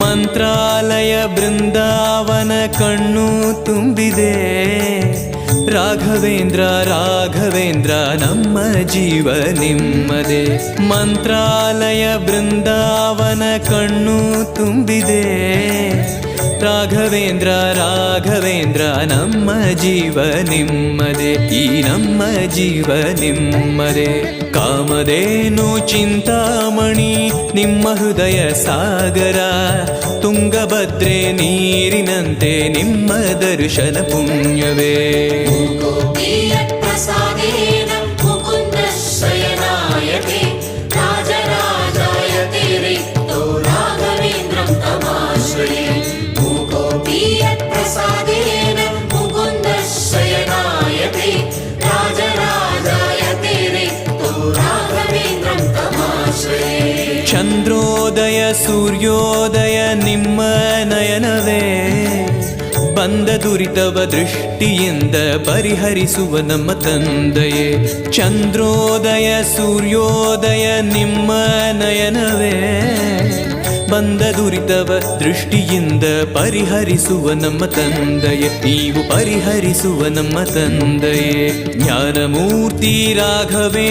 ಮಂತ್ರಾಲಯ ಬೃಂದಾವನ ಕಣ್ಣು ತುಂಬಿದೆ. ರಾಘವೇಂದ್ರ ರಾಘವೇಂದ್ರ ನಮ್ಮ ಜೀವ ನಿಮ್ಮದೇ. ಮಂತ್ರಾಲಯ ಬೃಂದಾವನ ಕಣ್ಣು ತುಂಬಿದೆ. ರಾಘವೇಂದ್ರ ರಾಘವೇಂದ್ರ ನಮ್ಮ ಜೀವ ನಿಮ್ಮದೇ. ಈ ನಮ್ಮ ಜೀವ ನಿಮ್ಮದೇ. ಕಾಮಧೇನು ಚಿಂತಾಮಣಿ ನಿಮ್ಮ ಹೃದಯ ಸಾಗರ. ತುಂಗಭದ್ರೆ ನೀರಿನಂತೆ ನಿಮ್ಮ ದರ್ಶನ ಪುಣ್ಯವೇ. ಚಂದ್ರೋದಯ ಸೂರ್ಯೋದಯ ನಿಮ್ಮ ನಯನವೇ. ಬಂದ ದುರಿತವ ದೃಷ್ಟಿಯಿಂದ ಪರಿಹರಿಸುವ ನಮ್ಮ ತಂದೆಯೇ. ಚಂದ್ರೋದಯ ಸೂರ್ಯೋದಯ ನಿಮ್ಮ ನಯನವೇ. ಬಂದ ದುರಿತವ ದೃಷ್ಟಿಯಿಂದ ಪರಿಹರಿಸುವ ನಮ್ಮ ತಂದೆಯೇ. ನೀವು ಪರಿಹರಿಸುವ ನಮ್ಮ ತಂದೆಯೇ. ಜ್ಞಾನಮೂರ್ತಿ ರಾಘವೇ